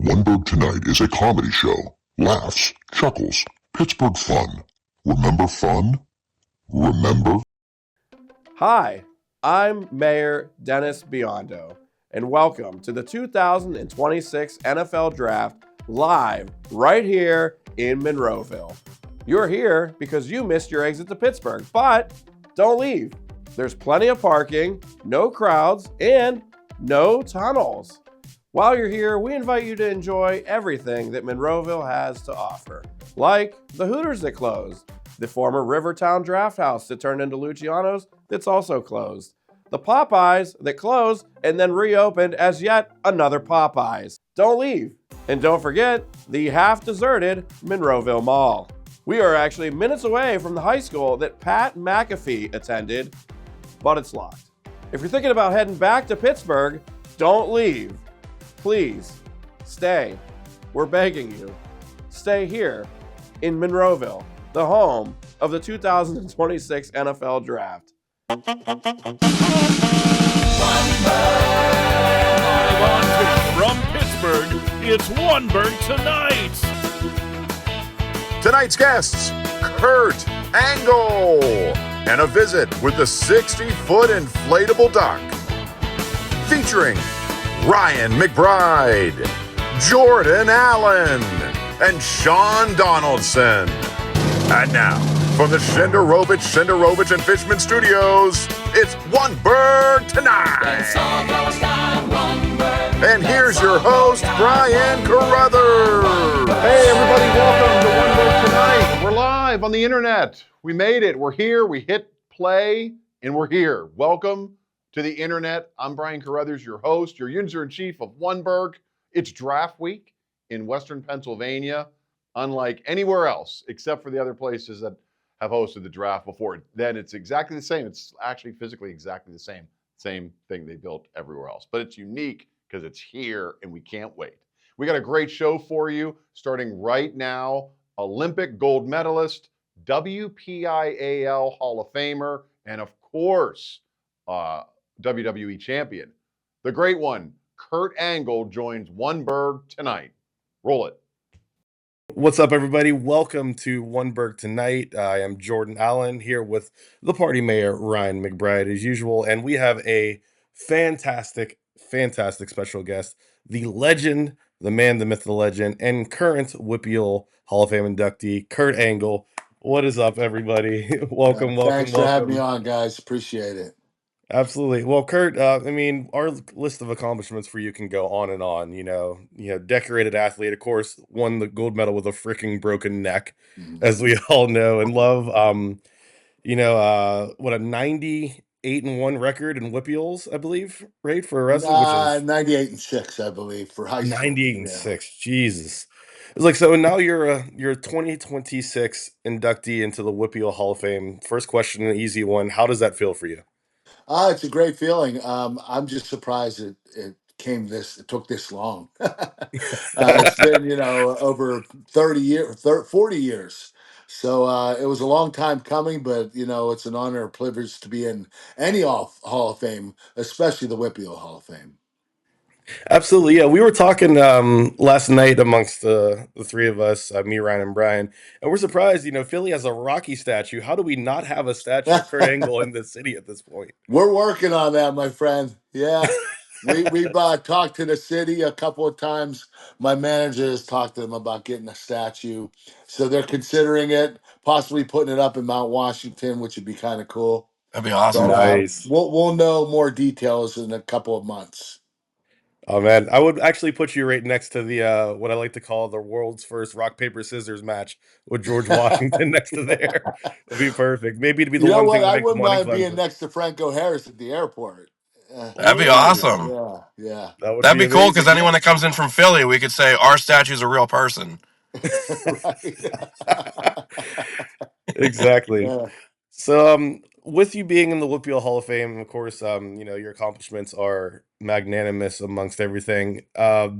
oneBURGH Tonight is a comedy show. Laughs, chuckles, Pittsburgh fun. Remember fun? Remember? Hi, I'm Mayor Dennis Biondo, and welcome to the 2026 NFL Draft live right here in Monroeville. You're here because you missed your exit to Pittsburgh, but don't leave. There's plenty of parking, no crowds, and no tunnels. While you're here, we invite you to enjoy everything that Monroeville has to offer, like the Hooters that closed, the former Rivertown Draft House that turned into Luciano's that's also closed, the Popeyes that closed and then reopened as yet another Popeyes. Don't leave. And don't forget the half-deserted Monroeville Mall. We are actually minutes away from the high school that Pat McAfee attended, but it's locked. If you're thinking about heading back to Pittsburgh, don't leave. Please, stay. We're begging you. Stay here in Monroeville, the home of the 2026 NFL Draft. From Pittsburgh, it's oneBURGH Tonight. Tonight's guests, Kurt Angle, and a visit with the 60-foot inflatable duck. Featuring Ryan McBride, Jordan Allen, and Sean Donaldson. And now, from the Shenderovich and Fishman Studios, it's oneBURGH Tonight. And here's your host, Brian Carothers. Hey, everybody, welcome to oneBURGH Tonight. We're live on the internet. We made it. We're here. We hit play, and we're here. Welcome to the internet. I'm Brian Carothers, your host, your user-in-chief of oneBURGH. It's draft week in Western Pennsylvania, unlike anywhere else, except for the other places that have hosted the draft before. Then it's exactly the same. It's actually physically exactly the same thing they built everywhere else. But it's unique because it's here, and we can't wait. We got a great show for you, starting right now. Olympic gold medalist, WPIAL Hall of Famer, and of course, WWE champion. The great one, Kurt Angle, joins oneBURGH Tonight. Roll it. What's up, everybody? Welcome to oneBURGH Tonight. I am Jordan Allen here with the party mayor, Ryan McBride, as usual, and we have a fantastic special guest, the legend, the man, the myth, the legend, and current WPIAL Hall of Fame inductee, Kurt Angle. What is up, everybody? welcome. Thanks for having me on, guys. Appreciate it. Absolutely. Well, Kurt, our list of accomplishments for you can go on and on. Decorated athlete, of course, won the gold medal with a freaking broken neck, as we all know and love. What a 98-1 record in WPIALs, I believe, right, for wrestling, which is 98-6, I believe, for high school. 98-6. Jesus. It's like, so now you're a 2026 inductee into the WPIAL Hall of Fame. First question, an easy one. How does that feel for you? It's a great feeling. I'm just surprised it took this long. It's been, over 30 years, 40 years. So it was a long time coming, but, it's an honor and privilege to be in any Hall of Fame, especially the WPIAL Hall of Fame. Absolutely, yeah. We were talking last night amongst the three of us, me, Ryan, and Brian, and we're surprised. Philly has a Rocky statue. How do we not have a statue of Kurt Angle in the city at this point? We're working on that, my friend. Yeah. We've talked to the city a couple of times. My manager has talked to them about getting a statue. So they're considering it, possibly putting it up in Mount Washington, which would be kind of cool. That'd be awesome. But, Nice. We'll know more details in a couple of months. Oh man, I would actually put you right next to the what I like to call the world's first rock paper scissors match with George Washington next to there. It'd be perfect. Maybe it'd be the one thing that I makes wouldn't money mind cleanser. being next to Franco Harris at the airport. That'd be awesome. Yeah. That'd be cool because anyone that comes in from Philly, we could say our statue's a real person. Right. Exactly. Yeah. So with you being in the WPIAL Hall of Fame, of course, your accomplishments are magnanimous amongst everything.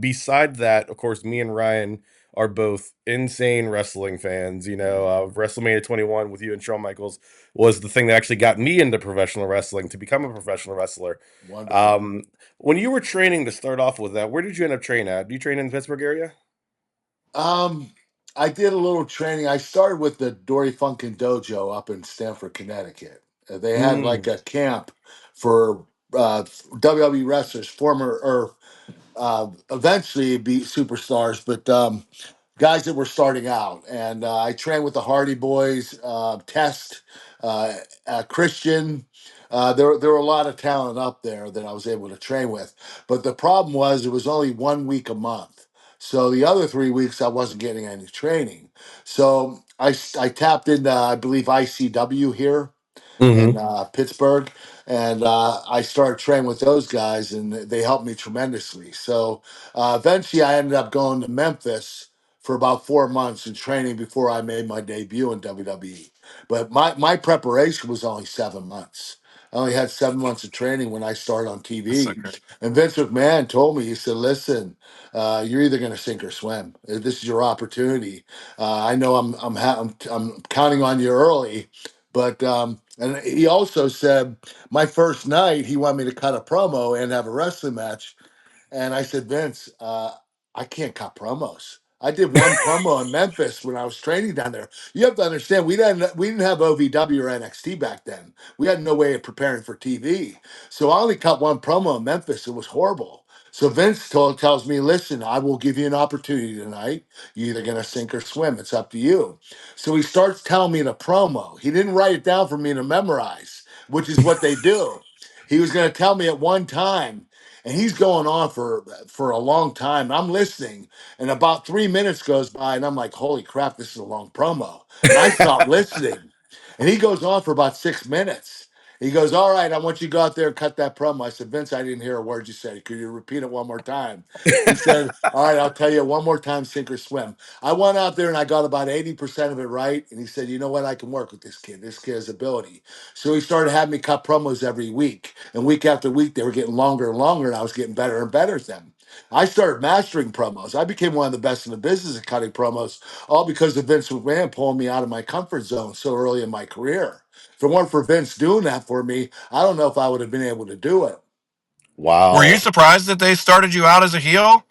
Beside that, of course, me and Ryan are both insane wrestling fans. WrestleMania 21 with you and Shawn Michaels was the thing that actually got me into professional wrestling to become a professional wrestler. Wonderful. Um, when you were training to start off with that, where did you end up training at? Do you train in the Pittsburgh area? Um, I did a little training. I started with the Dory Funkin' Dojo up in Stamford, Connecticut. They had like Mm, a camp for WWE wrestlers, former or eventually be superstars, but guys that were starting out. And I trained with the Hardy Boys, Test, uh, Christian. There were a lot of talent up there that I was able to train with. But the problem was it was only 1 week a month. So the other 3 weeks I wasn't getting any training. So I tapped into, I believe, ICW here in hmm Pittsburgh, and I started training with those guys, and they helped me tremendously. So eventually, I ended up going to Memphis for about 4 months in training before I made my debut in WWE. But my preparation was only 7 months. I only had 7 months of training when I started on That's so TV. great. And Vince McMahon told me, he said, "Listen, you're either going to sink or swim. This is your opportunity. I know I'm counting on you early, but and he also said my first night he wanted me to cut a promo and have a wrestling match, and I said, Vince, I can't cut promos. I did one promo in Memphis when I was training down there. You have to understand, we didn't have OVW or NXT back then. We had no way of preparing for TV. So I only cut one promo in Memphis. It was horrible. So tells me, listen, I will give you an opportunity tonight. You're either going to sink or swim. It's up to you. So he starts telling me the promo. He didn't write it down for me to memorize, which is what they do. He was going to tell me at one time, and he's going on for a long time. I'm listening, and about 3 minutes goes by, and I'm like, "Holy crap, this is a long promo!" And I stopped listening, and he goes on for about 6 minutes. He goes, "All right, I want you to go out there and cut that promo." I said, "Vince, I didn't hear a word you said. Could you repeat it one more time?" He said, "All right, I'll tell you one more time, sink or swim." I went out there and I got about 80% of it right. And he said, "You know what? I can work with this kid. This kid has ability." So he started having me cut promos every week. And week after week, they were getting longer and longer, and I was getting better and better at them. I started mastering promos. I became one of the best in the business at cutting promos, all because of Vince McMahon pulling me out of my comfort zone so early in my career. If it weren't for Vince doing that for me, I don't know if I would have been able to do it. Were you wow. surprised that they started you out as a heel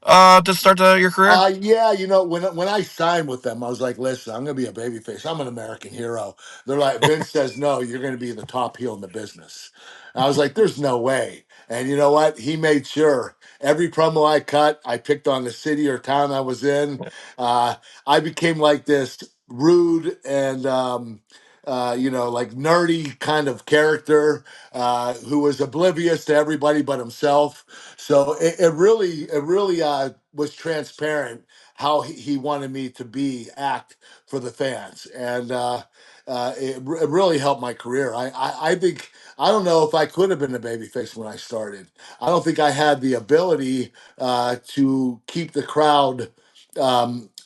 to start your career? Yeah, when I signed with them, I was like, listen, I'm gonna be a babyface. I'm an American hero. They're like, Vince says, no, you're gonna be the top heel in the business. And I was like, there's no way. And you know what? He made sure every promo I cut, I picked on the city or town I was in. Uh, I became like this rude and like nerdy kind of character who was oblivious to everybody but himself. So it really was transparent how he wanted me to act for the fans, and it really helped my career. I think I don't know if I could have been a babyface when I started. I don't think I had the ability to keep the crowd.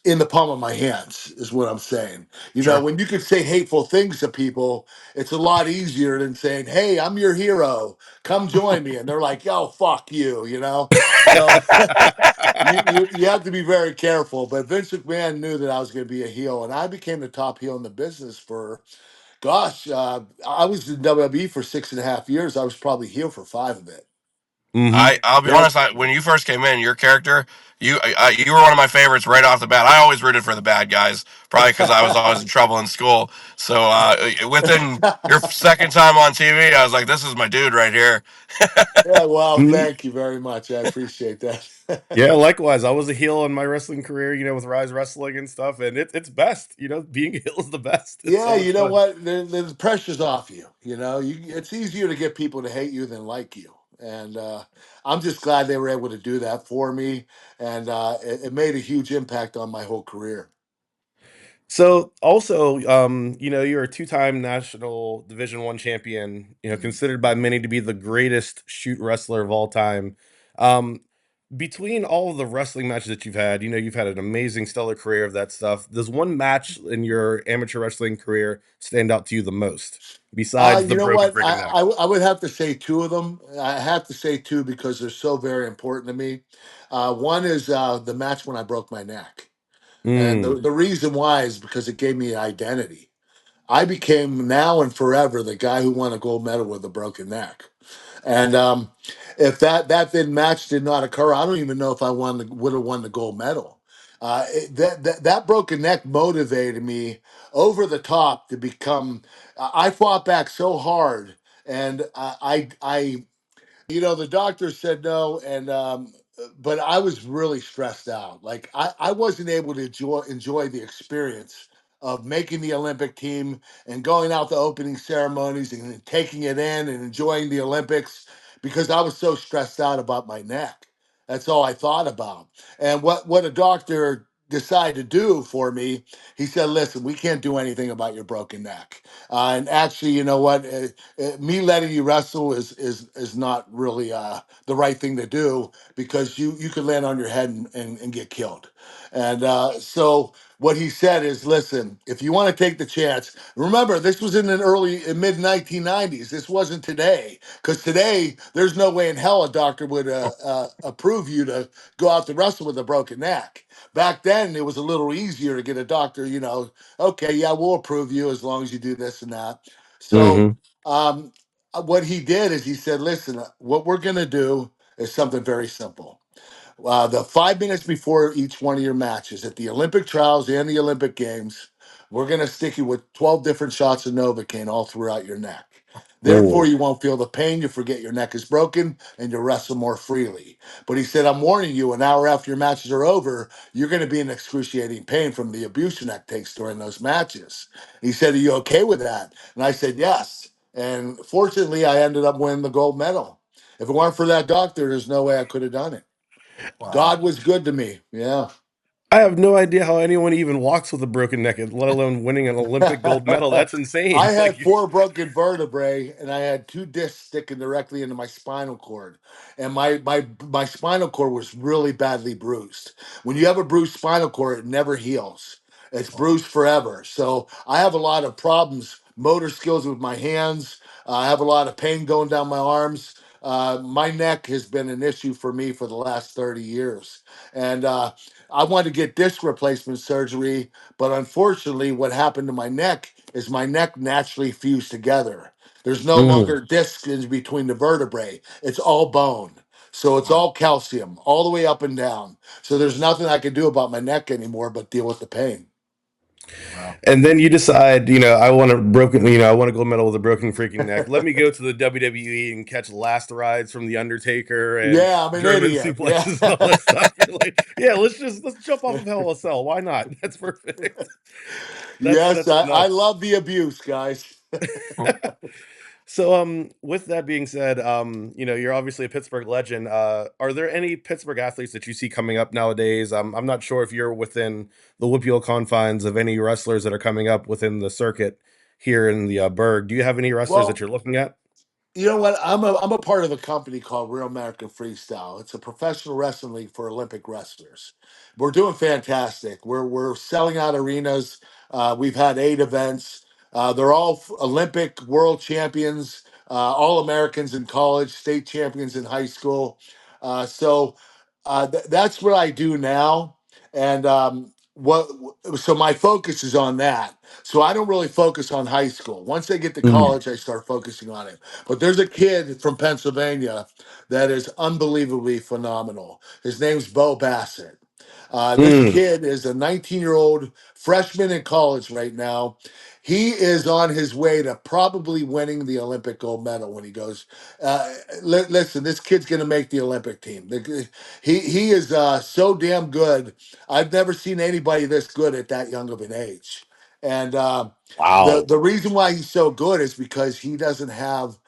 In the palm of my hands is what I'm saying. Sure. When you could say hateful things to people, it's a lot easier than saying, "Hey, I'm your hero. Come join me." And they're like, "Yo, fuck you." So you have to be very careful. But Vince McMahon knew that I was going to be a heel, and I became the top heel in the business for, gosh, I was in WWE for 6.5 years. I was probably heel for 5 of it. hmm I'll be Yeah. honest. When you first came in, your character, you were one of my favorites right off the bat. I always rooted for the bad guys, probably because I was always in trouble in school. So within your second time on TV, I was like, "This is my dude right here." Yeah, well, Mhm. thank you very much. I appreciate that. Yeah, likewise. I was a heel in my wrestling career, with Rise Wrestling and stuff, and it's best. Being a heel is the best. It's Yeah, so much you know fun. what? The pressure's off you. It's easier to get people to hate you than like you. And I'm just glad they were able to do that for me. And it made a huge impact on my whole career. So also, you're a two-time national Division One champion, Mhm. considered by many to be the greatest shoot wrestler of all time. Um, between all of the wrestling matches that you've had, you've had an amazing, stellar career of that stuff. Does one match in your amateur wrestling career stand out to you the most, besides the You know broken what? freaking neck? I would have to say two of them. I have to say two because they're so very important to me. One is the match when I broke my neck. And Mm. the reason why is because it gave me an identity. I became now and forever the guy who won a gold medal with a broken neck. And if match did not occur, I don't even know if I would have won the gold medal. That broken neck motivated me over the top to become. I fought back so hard, and the doctor said no, and but I was really stressed out. Like I wasn't able to enjoy the experience of making the Olympic team and going out to opening ceremonies and taking it in and enjoying the Olympics because I was so stressed out about my neck. That's all I thought about. And what a doctor decided to do for me, he said, "Listen, we can't do anything about your broken neck. And actually, you know what? Me letting you wrestle is not really the right thing to do because you could land on your head and get killed." And so what he said is, listen, if you want to take the chance, remember this was in mid 1990s. This wasn't today, because today there's no way in hell a doctor would approve you to go out to wrestle with a broken neck. Back then it was a little easier to get a doctor, okay, yeah, we'll approve you as long as you do this and that. So Mm-hmm. what he did is he said, listen, what we're going to do is something very simple. The 5 minutes before each one of your matches at the Olympic trials and the Olympic Games, we're going to stick you with 12 different shots of Novocaine all throughout your neck. Therefore, Oh. you won't feel the pain. You forget your neck is broken and you wrestle more freely. But he said, I'm warning you, an hour after your matches are over, you're going to be in excruciating pain from the abuse your neck takes during those matches. He said, are you okay with that? And I said, yes. And fortunately, I ended up winning the gold medal. If it weren't for that doctor, there's no way I could have done it. Wow. God was good to me. Yeah. I have no idea how anyone even walks with a broken neck, let alone winning an Olympic gold medal. That's insane. I Like, had four broken vertebrae, and I had two discs sticking directly into my spinal cord, and my spinal cord was really badly bruised. When you have a bruised spinal cord, it never heals. It's bruised forever. So I have a lot of problems, motor skills with my hands. I have a lot of pain going down my arms. My neck has been an issue for me for the last 30 years, and I wanted to get disc replacement surgery, but unfortunately, what happened to my neck is my neck naturally fused together. There's no mm. longer discs in between the vertebrae. It's all bone. So it's all calcium, all the way up and down. So there's nothing I can do about my neck anymore but deal with the pain. Wow. And then you decide, I want a gold medal with a broken freaking neck. Let me go to the WWE and catch last rides from the Undertaker and Yeah, I'm an German idiot. Yeah. suplexes and all that stuff. You're like, yeah, let's jump off of Hell in a Cell. Why not? That's perfect. Yes, That's I nuts. love the abuse, guys. So, with that being said, you're obviously a Pittsburgh legend. Are there any Pittsburgh athletes that you see coming up nowadays? I'm not sure if you're within the WPIAL confines of any wrestlers that are coming up within the circuit here in the Berg. Do you have any wrestlers that Well, you're looking at? you know what? I'm a part of a company called Real American Freestyle. It's a professional wrestling league for Olympic wrestlers. We're doing fantastic. We're selling out arenas. We've had 8 events. They're all Olympic world champions, all Americans in college, state champions in high school. That's what I do now. And so my focus is on that. So I don't really focus on high school. Once they get to Mm. college, I start focusing on it. But there's a kid from Pennsylvania that is unbelievably phenomenal. His name's Bo Bassett. This Mm. kid is a 19-year-old freshman in college right now. He is on his way to probably winning the Olympic gold medal when he goes. Listen, this kid's going to make the Olympic team. He is so damn good. I've never seen anybody this good at that young of an age. And the Wow. the reason why he's so good is because he doesn't have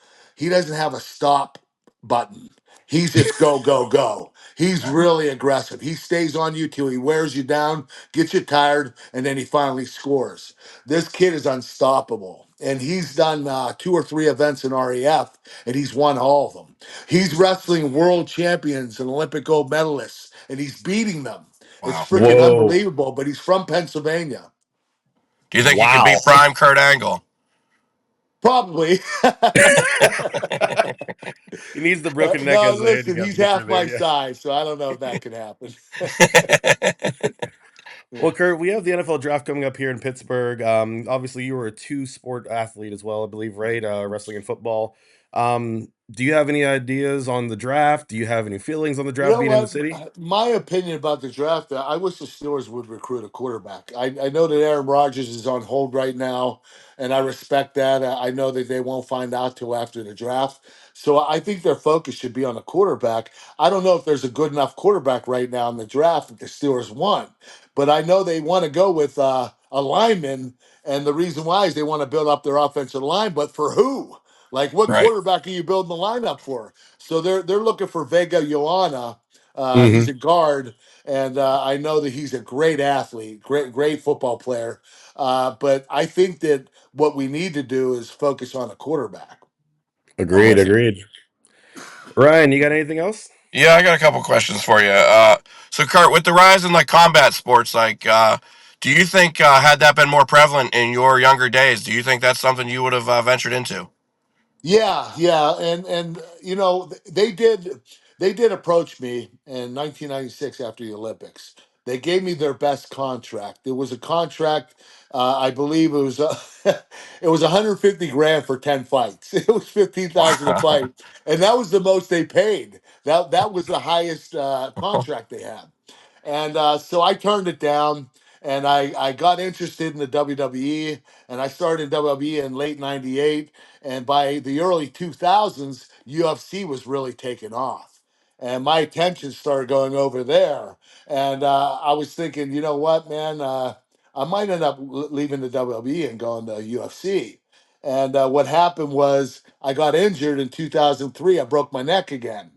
a stop button. He's just go go go. He's really aggressive. He stays on you till he wears you down, gets you tired, and then he finally scores. This kid is unstoppable. and he's done 2 or 3 events in REF, and he's won all of them. He's wrestling world champions and Olympic gold medalists, and he's beating them. It's Wow. freaking Whoa. unbelievable. But he's from Pennsylvania. Do you think you could Wow. beat Prime Kurt Angle? Probably. He needs the broken neck No, as a listen, handicap he's to get half through there. my Yeah. size, so I don't know if that could happen. Well, Kurt, we have the NFL draft coming up here in Pittsburgh. Obviously, you were a two-sport athlete as well, I believe, right? Wrestling and football. Do you have any ideas on the draft? Do you have any feelings on the You draft know being in the what? city? My opinion about the draft, I wish the Steelers would recruit a quarterback. I know that Aaron Rodgers is on hold right now, and I respect that. I know that they won't find out till after the draft. So I think their focus should be on a quarterback. I don't know if there's a good enough quarterback right now in the draft that the Steelers want, but I know they want to go with a lineman, and the reason why is they want to build up their offensive line, but for who? Like, what Right. quarterback are you building the lineup for? So they're looking for Vega Joanna. He's Hmm. a guard, and I know that he's a great athlete, great football player. But I think that what we need to do is focus on a quarterback. I'm Agreed, with you. agreed. Ryan, you got anything else? Yeah, I got a couple questions for you. So Kurt, with the rise in like combat sports, do you think had that been more prevalent in your younger days, do you think that's something you would have ventured into? Yeah, yeah, and you know they did approach me in 1996 after the Olympics. They gave me their best contract. It was a contract, I believe it was it was 150 grand for 10 fights. It was 15,000 a Wow. fight, and that was the most they paid. That was the highest contract they had, and so I turned it down. And I got interested in the WWE, and I started in WWE in late '98, and by the early 2000s, UFC was really taking off. And my attention started going over there. And I was thinking, you know what, man, I might end up leaving the WWE and going to UFC. And what happened was I got injured in 2003. I broke my neck again.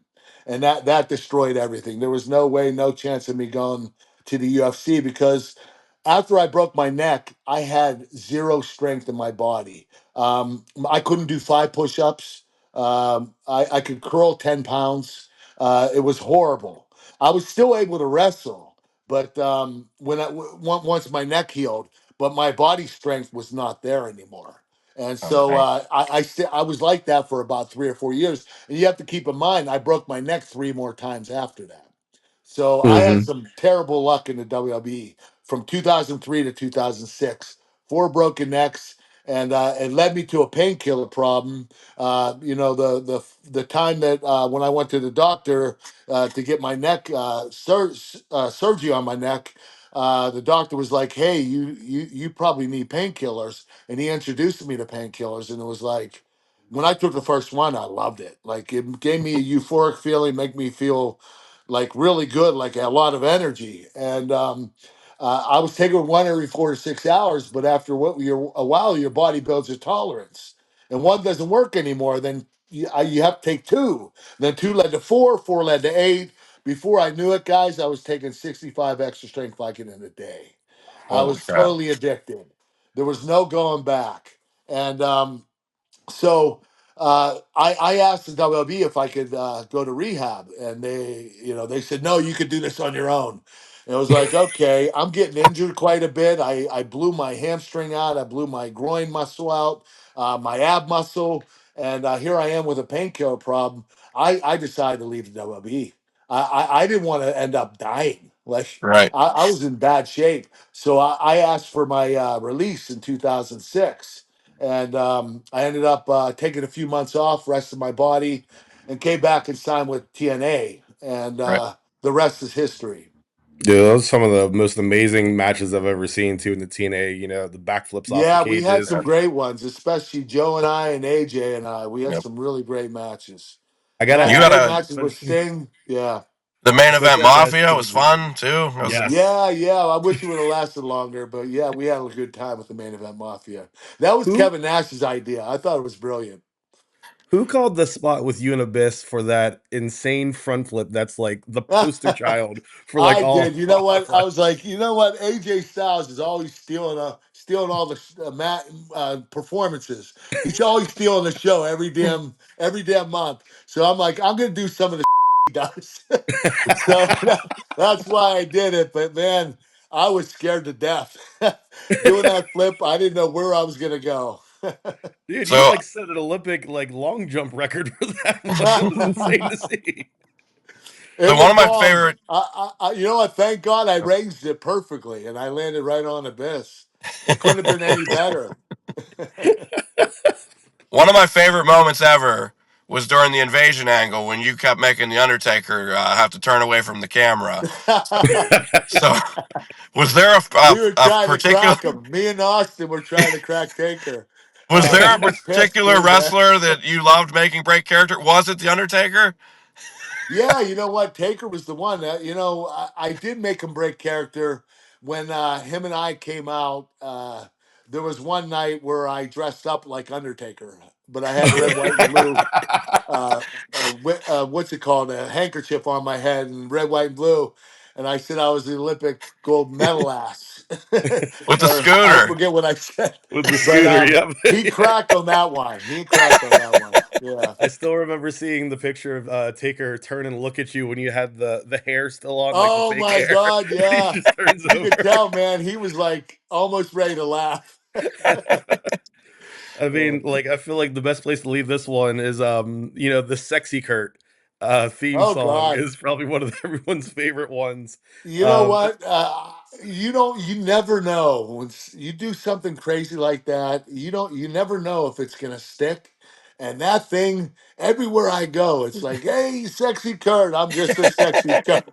And that destroyed everything. There was no way, no chance of me going to the UFC because after I broke my neck, I had zero strength in my body. I couldn't do 5 push-ups. I could curl 10 pounds. It was horrible. I was still able to wrestle, but once my neck healed, but my body strength was not there anymore. And so Okay. I was like that for about 3 or 4 years. And you have to keep in mind, I broke my neck 3 more times after that. So I had Hmm. some terrible luck in the WWE from 2003 to 2006. 4 broken necks, and it led me to a painkiller problem. The time that when I went to the doctor to get my neck surgery on my neck, the doctor was like, "Hey, you probably need painkillers," and he introduced me to painkillers, and it was like when I took the first one, I loved it. Like it gave me a euphoric feeling, make me feel like really good, like a lot of energy. And I was taking one every 4 to 6 hours, but after a while, your body builds a tolerance, and one doesn't work anymore. Then you have to take two. Then two led to four, four led to eight. Before I knew it, guys, I was taking 65 extra strength Vicodin a day. I Holy was crap. totally addicted. There was no going back. And so I asked the WLB if I could go to rehab, and they said no, you could do this on your own. And I was like, okay, I'm getting injured quite a bit. I blew my hamstring out, I blew my groin muscle out, my ab muscle, and here I am with a painkiller problem. I decided to leave the WLB. I didn't want to end up dying. Like Right. I was in bad shape, so I asked for my release in 2006, and I ended up taking a few months off, rested my body, and came back and signed with TNA. And Right. the rest is history. Yeah, those are some of the most amazing matches I've ever seen too in the TNA. The backflips off the Yeah, we had cages. some Yeah. great ones, especially Joe and I and AJ and I. We had Yep. some really great matches. I And I gotta You had got great ask, a matches with Sting. Yeah. the main event especially after that Mafia was cage. fun too. It was Yes. Yeah, yeah. I wish it would have lasted longer, but yeah, we had a good time with the main event Mafia. That was Who Kevin Nash's idea. I thought it was brilliant. Who called the spot with you and Abyss for that insane front flip? That's like the poster child for like I all did. You know what? I was offense. like, you know what? AJ Styles is always stealing all the performances. He's always stealing the show every damn month. So I'm like, I'm gonna do some of the he does. So that's why I did it. But man, I was scared to death doing that flip. I didn't know where I was gonna go. Dude, you So like set an Olympic like long jump record for that one. It was insane to see. It so one was of my long. favorite You know what? Thank God I ranged it perfectly, and I landed right on Abyss. It couldn't have been any better. one of my favorite moments ever was during the invasion angle when you kept making the Undertaker have to turn away from the camera. So was there We were a trying to particular crack him. Me and Austin were trying to crack Taker. was there He a was pissed particular too, man. wrestler that you loved making break character? Was it the Undertaker? Yeah, you know what? Taker was the one. I did make him break character when him and I came out. There was one night where I dressed up like Undertaker, but I had red, white, and blue. What's it called? A handkerchief on my head and red, white, and blue. And I said I was the Olympic gold medal ass. With the Or I scooter. forget what I said. With the But scooter, yep. he cracked on that one. He cracked on that one. Yeah. I still remember seeing the picture of Taker turn and look at you when you had the hair still on, like the Oh fake my hair. God, He yeah. just turns You could over. tell, man, he was like almost ready to laugh. I Uh, mean, like I feel like the best place to leave this one is the Sexy Kurt theme oh song God. is probably one of everyone's favorite ones. You know Um what? You never know when you do something crazy like that. You never know if it's gonna stick. And that thing, everywhere I go, it's like, hey, sexy Kurt. I'm just a sexy Kurt.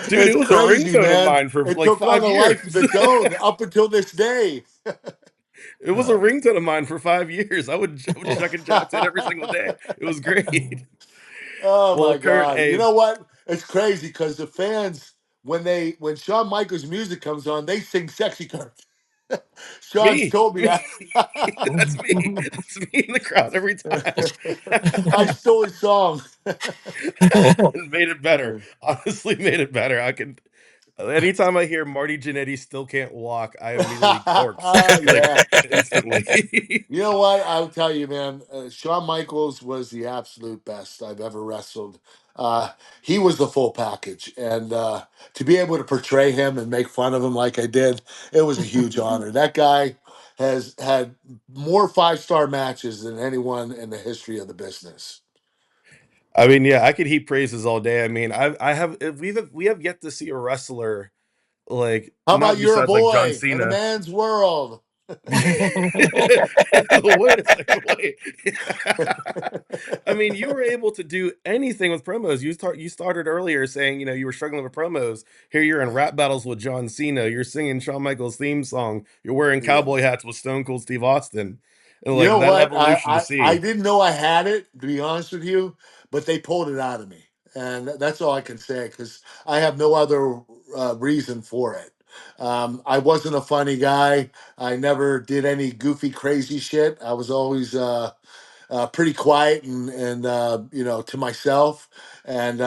dude, it It's was a crazy, ringtone of man. mine for It like took on 5 a life of years. its own up until this day. It was a ringtone of mine for 5 years. I would chuck and jive to it every single day. It was great. Oh Well, my Kurt, God. You hey, know what? It's crazy because the fans, when Shawn Michaels music comes on, they sing sexy Kurt. Sean's me, told me me, that. that's me. That's me in the crowd every time. I stole his song. And made it better. Honestly, made it better. I can. Anytime I hear Marty Jannetty still can't walk, I immediately corpse like Yeah. instantly. You know what? I'll tell you, man. Shawn Michaels was the absolute best I've ever wrestled. He was the full package, and to be able to portray him and make fun of him like I did, it was a huge honor. That guy has had more five-star matches than anyone in the history of the business. I mean, yeah, I could heap praises all day. I mean, I have we have yet to see a wrestler like How about not you're a besides like John boy in a Cena. man's world? Wait a second, wait. I mean, you were able to do anything with promos. You started earlier saying, you were struggling with promos. Here you're in rap battles with John Cena. You're singing Shawn Michaels' theme song. You're wearing Yeah. cowboy hats with Stone Cold Steve Austin. And You like know that what? evolution to I see. didn't know I had it, to be honest with you, but they pulled it out of me. And that's all I can say because I have no other reason for it. I wasn't a funny guy. I never did any goofy, crazy shit. I was always pretty quiet and to myself. And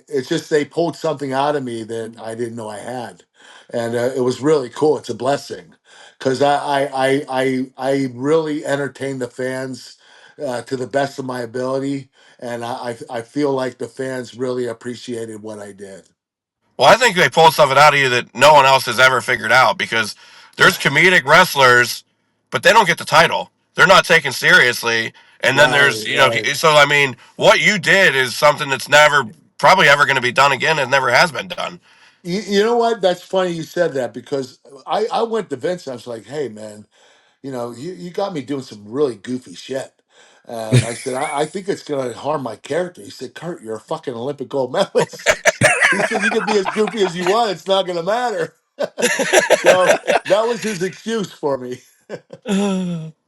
it's just they pulled something out of me that I didn't know I had, and it was really cool. It's a blessing because I really entertain the fans to the best of my ability, and I feel like the fans really appreciated what I did. Well, I think they pulled something out of you that no one else has ever figured out because there's comedic wrestlers, but they don't get the title. They're not taken seriously. And then Right, there's, right. so I mean, what you did is something that's never, probably ever going to be done again and never has been done. You know what? That's funny you said that because I went to Vince and I was like, hey, man, you got me doing some really goofy shit. And I said, I think it's going to harm my character. He said, Kurt, you're a fucking Olympic gold medalist. He said, you can be as goofy as you want. It's not going to matter. So that was his excuse for me.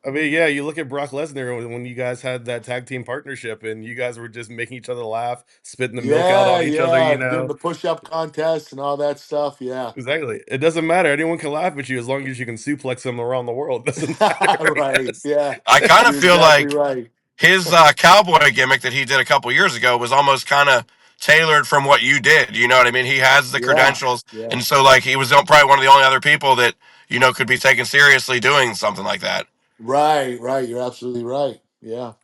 I mean, yeah, you look at Brock Lesnar when you guys had that tag team partnership and you guys were just making each other laugh, spitting the milk out Yeah, on each other, yeah. Doing the push up contest and all that stuff. Yeah. Exactly. It doesn't matter. Anyone can laugh at you as long as you can suplex them around the world. It doesn't matter, I Right. guess. Yeah. I kind of You're feel exactly like right. his cowboy gimmick that he did a couple years ago was almost kind of tailored from what you did. You know what I mean? He has the credentials, and so like he was probably one of the only other people that could be taken seriously doing something like that. Right. You're absolutely right. Yeah.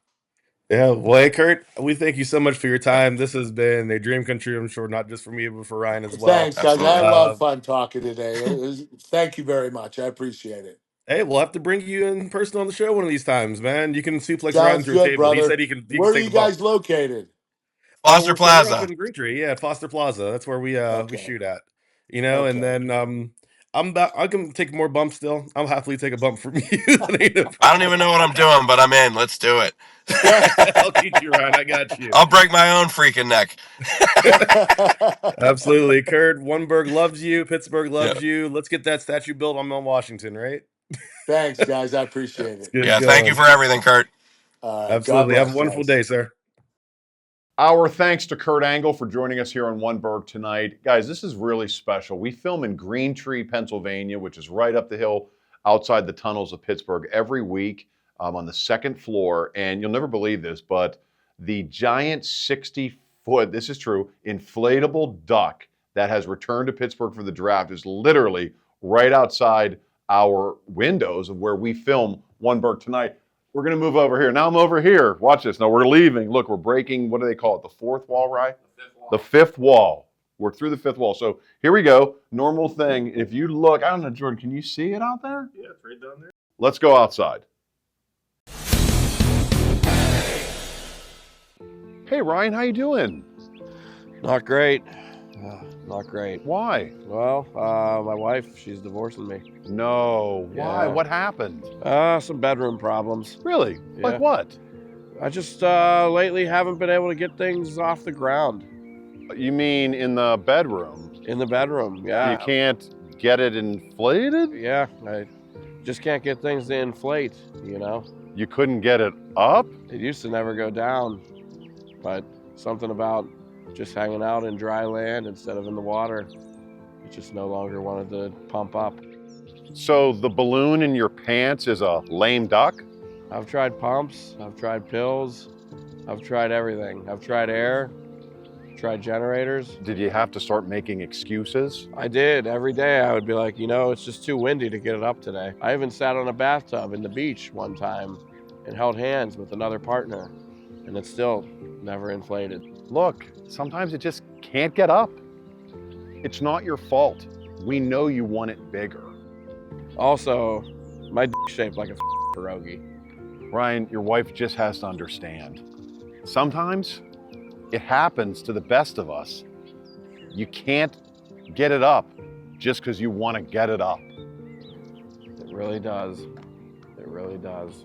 Yeah, well, hey, Kurt, we thank you so much for your time. This has been a dream come true, I'm sure, not just for me, but for Ryan as well. Thanks, guys. I had a Absolutely. lot of fun talking today. Thank you very much. I appreciate it. Hey, we'll have to bring you in person on the show one of these times, man. You can suplex Ryan Sounds through a good, table. He brother. said he can Where are take you a bump. guys located? Foster We're Plaza. up in Greentree, yeah, Foster Plaza. That's where we Okay. shoot at. And then I can take more bumps still. I'll happily take a bump from you. I don't even know what I'm doing, but I'm in. Let's do it. I'll teach you, Ryan. I got you. I'll break my own freaking neck. Absolutely. Kurt, oneBURGH loves you. Pittsburgh loves you. Let's get that statue built on Mount Washington, right? Thanks, guys. I appreciate it. Yeah, thank you for everything, Kurt. Absolutely. Have a wonderful day, sir. Our thanks to Kurt Angle for joining us here on oneBURGH tonight. Guys, this is really special. We film in Greentree, Pennsylvania, which is right up the hill outside the tunnels of Pittsburgh every week on the second floor. And you'll never believe this, but the giant 60-foot, this is true, inflatable duck that has returned to Pittsburgh for the draft is literally right outside our windows of where we film oneBURGH tonight. We're going to move over here. Now I'm over here. Watch this. Now we're leaving. Look, we're breaking, what do they call it? The fourth wall, right? The fifth wall. We're through the fifth wall. So here we go. Normal thing. If you look, I don't know, Jordan, can you see it out there? Yeah, it's right down there. Let's go outside. Hey, Ryan, how you doing? Not great. Not great. Why? Well, my wife, she's divorcing me. No. Why? Yeah. What happened? Some bedroom problems. Really? Yeah. Like what? I just lately haven't been able to get things off the ground. You mean in the bedroom? In the bedroom, yeah. You can't get it inflated? Yeah, I just can't get things to inflate, You couldn't get it up? It used to never go down, but something about just hanging out in dry land instead of in the water, it just no longer wanted to pump up. So the balloon in your pants is a lame duck? I've tried pumps, I've tried pills, I've tried everything. I've tried air, tried generators. Did you have to start making excuses? I did. Every day I would be like, it's just too windy to get it up today. I even sat on a bathtub in the beach one time and held hands with another partner, and it still never inflated. Look, sometimes it just can't get up. It's not your fault. We know you want it bigger. Also, my dick's shaped like a pierogi. Ryan, your wife just has to understand. Sometimes it happens to the best of us. You can't get it up just because you want to get it up. It really does. It really does.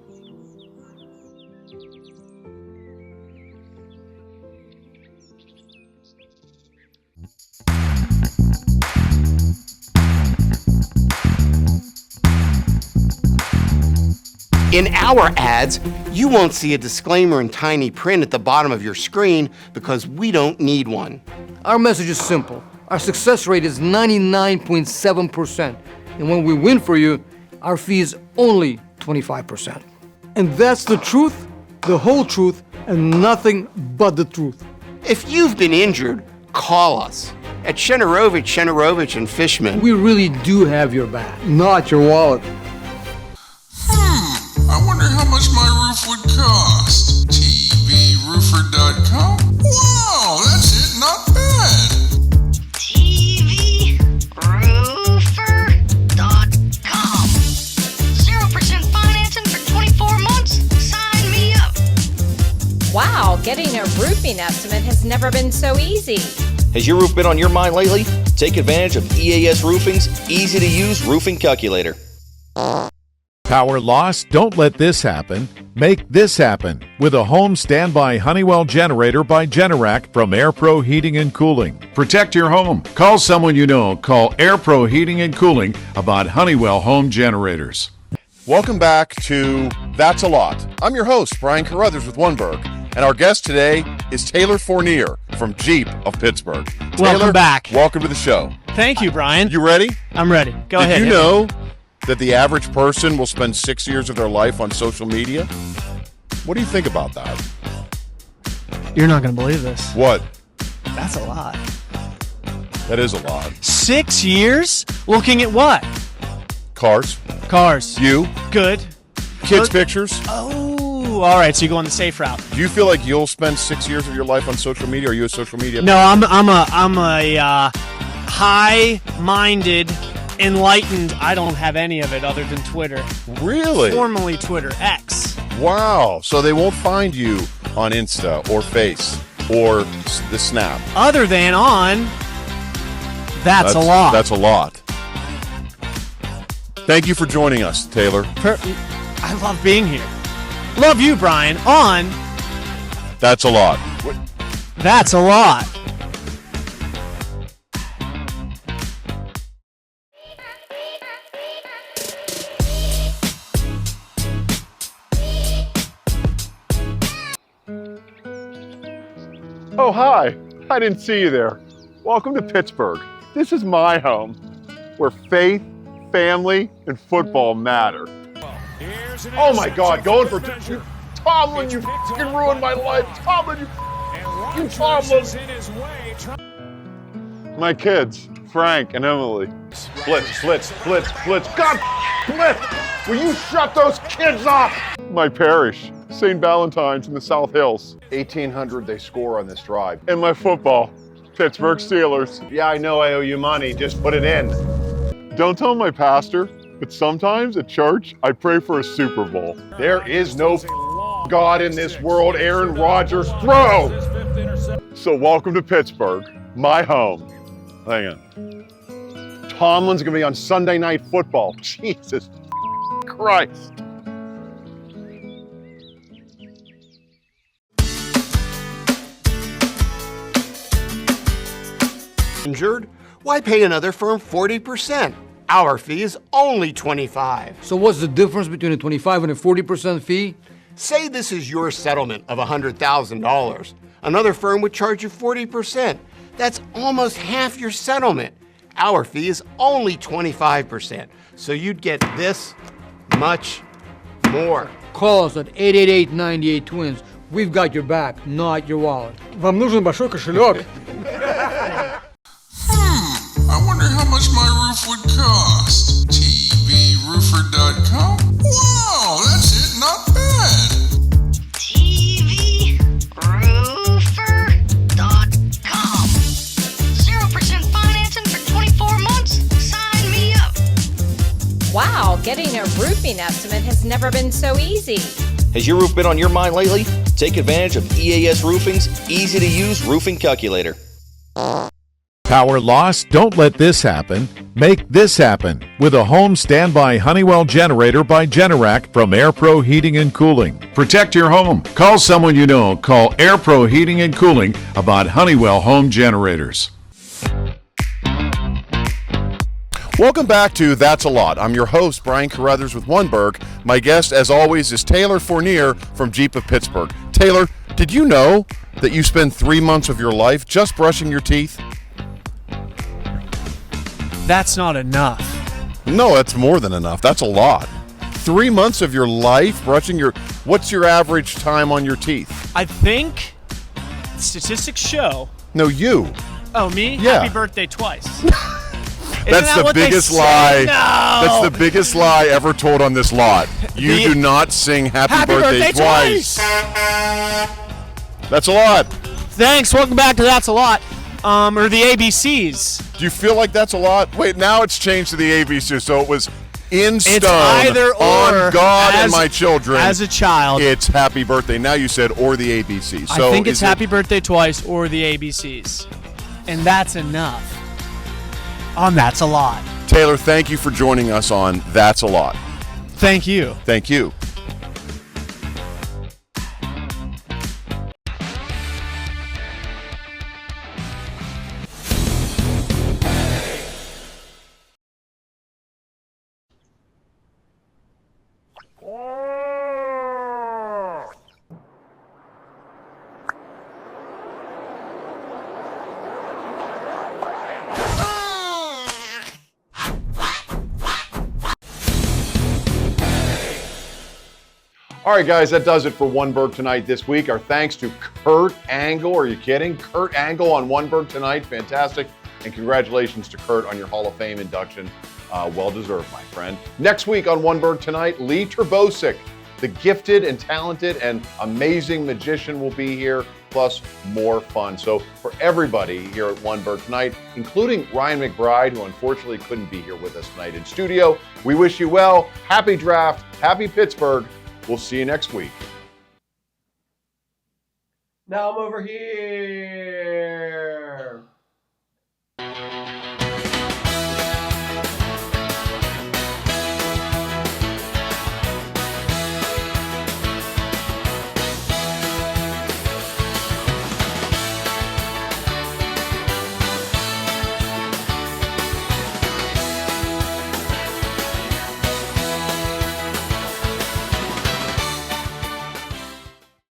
In our ads, you won't see a disclaimer in tiny print at the bottom of your screen because we don't need one. Our message is simple. Our success rate is 99.7%. And when we win for you, our fee is only 25%. And that's the truth, the whole truth, and nothing but the truth. If you've been injured, call us. At Chenerovich and Fishman, we really do have your back, not your wallet. I wonder how much my roof would cost. TVRoofer.com? Wow, that's it, not bad. TVRoofer.com. 0% financing for 24 months? Sign me up. Wow, getting a roofing estimate has never been so easy. Has your roof been on your mind lately? Take advantage of EAS Roofing's easy-to-use roofing calculator. Power loss? Don't let this happen. Make this happen with a home standby Honeywell generator by Generac from AirPro Heating and Cooling. Protect your home. Call someone you know. Call AirPro Heating and Cooling about Honeywell home generators. Welcome back to That's a Lot. I'm your host, Brian Carothers with oneBURGH, and our guest today is Taylor Fournier from Jeep of Pittsburgh. Welcome Taylor, back. Welcome to the show. Thank you, Brian. You ready? I'm ready. Go ahead. Did you know that the average person will spend 6 years of their life on social media? What do you think about that? You're not going to believe this. What? That's a lot. That is a lot. 6 years? Looking at what? Cars. Cars. You. Good. Kids' pictures. Oh, all right. So you go on the safe route. Do you feel like you'll spend 6 years of your life on social media? Are you a social media? No, I'm a high-minded, enlightened. I don't have any of it other than Twitter. Really? Formerly Twitter, X. Wow. So they won't find you on Insta or Face or the Snap. Other than on. That's a lot. That's a lot. Thank you for joining us, Taylor. I love being here. Love you, Brian. On. That's a lot. That's a lot. Oh, hi. I didn't see you there. Welcome to Pittsburgh. This is my home, where faith, family, and football matter. Oh my God, going for Tomlin, you fucking ruined my life. Tomlin, you Tomlin. My kids, Frank and Emily. Blitz. God, Blitz! Will you shut those kids up? My parish, St. Valentine's in the South Hills. 1,800 they score on this drive. And my football, Pittsburgh Steelers. Yeah, I know I owe you money, just put it in. Don't tell my pastor, but sometimes at church, I pray for a Super Bowl. There is no God in this world, Aaron Rodgers, throw! So welcome to Pittsburgh, my home. Hang on. Tomlin's gonna be on Sunday Night Football. Jesus Christ. Injured? Why pay another firm 40%? Our fee is only $25. So what's the difference between a 25 and a 40% fee? Say this is your settlement of $100,000. Another firm would charge you 40%. That's almost half your settlement. Our fee is only 25%. So you'd get this much more. Call us at 888-98-TWINS. We've got your back, not your wallet. Вам нужен большой кошелек. I wonder how much my roof would cost. TVRoofer.com? Wow, that's it, not bad. TVRoofer.com. 0% financing for 24 months? Sign me up. Wow, getting a roofing estimate has never been so easy. Has your roof been on your mind lately? Take advantage of EAS Roofing's easy-to-use roofing calculator. Power loss? Don't let this happen. Make this happen with a home standby Honeywell generator by Generac from AirPro Heating and Cooling. Protect your home. Call someone you know. Call AirPro Heating and Cooling about Honeywell home generators. Welcome back to That's a Lot. I'm your host, Brian Carothers with oneBURGH. My guest, as always, is Taylor Fournier from Jeep of Pittsburgh. Taylor, did you know that you spend 3 months of your life just brushing your teeth? That's not enough. No, that's more than enough. That's a lot. 3 months of your life brushing your... What's your average time on your teeth? I think statistics show. No, you. Oh, me? Yeah. Happy birthday twice. That's the biggest lie. No. That's the biggest lie ever told on this lot. You do not sing Happy Birthday twice. That's a lot. Thanks. Welcome back to That's a Lot. Or the ABCs. Do you feel like that's a lot? Wait, now it's changed to the ABC, so it was in stone. It's either or. On God and my children. As a child. It's Happy Birthday. Now you said or the ABC. So I think it's Happy Birthday twice or the ABCs. And that's enough. On That's a Lot. Taylor, thank you for joining us on That's a Lot. Thank you. Thank you. All right, guys, that does it for oneBURGH Tonight this week. Our thanks to Kurt Angle. Are you kidding? Kurt Angle on oneBURGH Tonight. Fantastic. And congratulations to Kurt on your Hall of Fame induction. Well-deserved, my friend. Next week on oneBURGH Tonight, Lee Terbosic, the gifted and talented and amazing magician, will be here, plus more fun. So for everybody here at oneBURGH Tonight, including Ryan McBride, who unfortunately couldn't be here with us tonight in studio, we wish you well. Happy draft. Happy Pittsburgh. We'll see you next week. Now I'm over here.